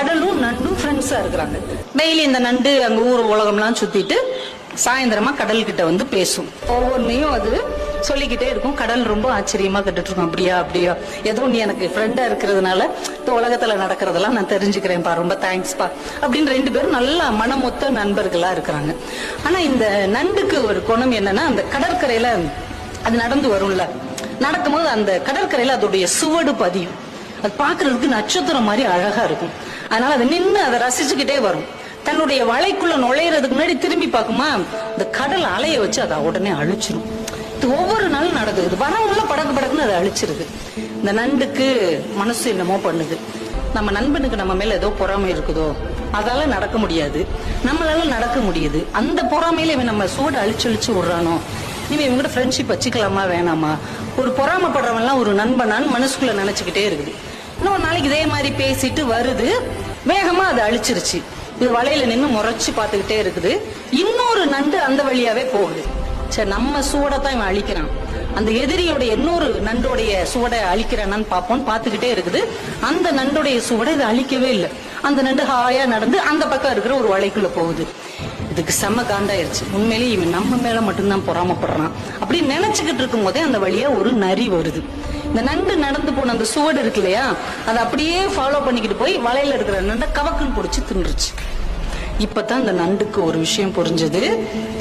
கடலும் நண்டும் ஃப்ரெண்ட்ஸா இருக்கிறாங்க. டெய்லி இந்த நண்டு அங்க ஊர் உலகம்லாம் சுத்திட்டு சாயந்தரமா கடல் கிட்ட வந்து பேசும். ஒவ்வொன்றையும் அது சொல்லிக்கிட்டே இருக்கும். கடல் ரொம்ப ஆச்சரியமா கேட்டுட்டு இருக்கும். அப்படியா அப்படியா, ஏதோ நீ எனக்கு ஃப்ரெண்டா இருக்கிறதுனால இந்த உலகத்துல நடக்கிறதெல்லாம் நான் தெரிஞ்சுக்கிறேன்ப்பா, ரொம்ப தேங்க்ஸ்பா அப்படின்னு 2 பேரும் நல்லா மனமொத்த நண்பர்களா இருக்கிறாங்க. ஆனா இந்த நண்டுக்கு ஒரு குணம் என்னன்னா, அந்த கடற்கரையில அது நடந்து வரும்ல, நடக்கும்போது அந்த கடற்கரையில அதோடைய சுவடு பதியும். அது பாக்குறதுக்கு நட்சத்திரம் மாதிரி அழகா இருக்கும். அதனால அதை நின்று அதை ரசிச்சுக்கிட்டே வரும். தன்னுடைய வலைக்குள்ள நுழையிறதுக்கு முன்னாடி திரும்பி பார்க்குமா, இந்த கடல் அலைய வச்சு அதை உடனே அழிச்சிடும். இது ஒவ்வொரு நாளும் நடக்குது. வரவுள்ள படக்கு படக்குன்னு அதை அழிச்சிருது. இந்த நண்டுக்கு மனசு என்னமோ பண்ணுது. நம்ம நண்பனுக்கு நம்ம மேல ஏதோ பொறாமை இருக்குதோ, அதால நடக்க முடியாது, நம்மளால நடக்க முடியுது. அந்த பொறாமையில இவன் நம்ம சூடு அழிச்சு விடுறானோ, இவன் இவங்க கூட ஃப்ரெண்ட்ஷிப் வச்சுக்கலாமா வேணாமா, ஒரு பொறாமப்படுறவன்லாம் ஒரு நண்பனான்னு மனசுக்குள்ள நினைச்சுக்கிட்டே இருக்குது. இன்னொரு நாளைக்கு இதே மாதிரி பேசிட்டு வருது, வேகமா அதை அழிச்சிருச்சு. இது வலையில நின்று முறைச்சு பார்த்துக்கிட்டே இருக்குது. இன்னொரு நண்டு அந்த வழியாவே போகுது. சரி, நம்ம சூடத்தான் இவன் அழிக்கிறான், அந்த எதிரியோட இன்னொரு நண்டோடைய சுவடை அழிக்கிறானான்னு பார்ப்போம். பார்த்துக்கிட்டே இருக்குது. அந்த நண்டுடைய சுவடை இது அழிக்கவே இல்லை. அந்த நண்டு ஹாயா நடந்து அந்த பக்கம் இருக்கிற ஒரு வலைக்குள்ள போகுது. இதுக்கு செம்ம காண்டாயிருச்சு. உண்மையிலேயே இவன் நம்ம மேல மட்டும்தான் பொறாமப்படுறான் அப்படி நினைச்சுக்கிட்டு இருக்கும் போதே அந்த வழியா ஒரு நரி வருது. இந்த நண்டு நடந்து போன அந்த சுவடு இருக்கு இல்லையா, அதை அப்படியே ஃபாலோ பண்ணிக்கிட்டு போய் வலையில இருக்கிற நண்டை கவக்குன்னு பிடிச்சி தின்றுச்சு. இப்பதான் இந்த நண்டுக்கு ஒரு விஷயம் புரிஞ்சது.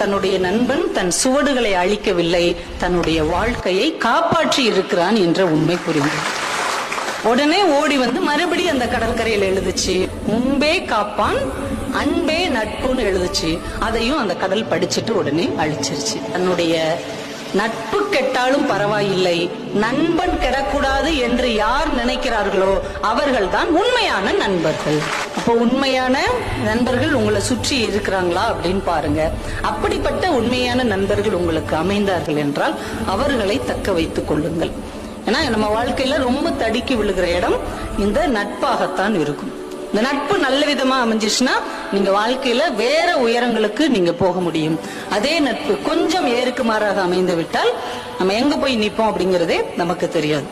தன்னுடைய நண்பன் தன் சுவடுகளை அழிக்கவில்லை, தன்னுடைய வாழ்க்கையை காப்பாற்றி இருக்கிறான் என்ற உண்மை புரிந்தது. உடனே ஓடி வந்து மறுபடியும் அந்த கடற்கரையில் எழுதுச்சு, முன்பே காப்பான் அன்பே நட்புன்னு எழுதுச்சு. அதையும் அந்த கடல் படிச்சுட்டு உடனே அழிச்சிருச்சு. தன்னுடைய நட்பு கெட்டாலும் பரவாயில்லை, நண்பன் கெடக்கூடாது என்று யார் நினைக்கிறார்களோ அவர்கள் தான் உண்மையான நண்பர்கள். அப்போ உண்மையான நண்பர்கள் உங்களை சுற்றி இருக்கிறாங்களா அப்படின்னு பாருங்க. அப்படிப்பட்ட உண்மையான நண்பர்கள் உங்களுக்கு அமைந்தார்கள் என்றால் அவர்களை தக்க வைத்துக் கொள்ளுங்கள். ஏன்னா நம்ம வாழ்க்கையில ரொம்ப தடுக்கி விழுகிற இடம் இந்த நட்பாகத்தான் இருக்கும். இந்த நட்பு நல்ல விதமா அமைஞ்சிச்சுன்னா நீங்க வாழ்க்கையில வேற உயரங்களுக்கு நீங்க போக முடியும். அதே நட்பு கொஞ்சம் ஏறுக்கு மாறாக அமைந்து விட்டால் நம்ம எங்க போய் நிற்போம் அப்படிங்கறதே நமக்கு தெரியாது.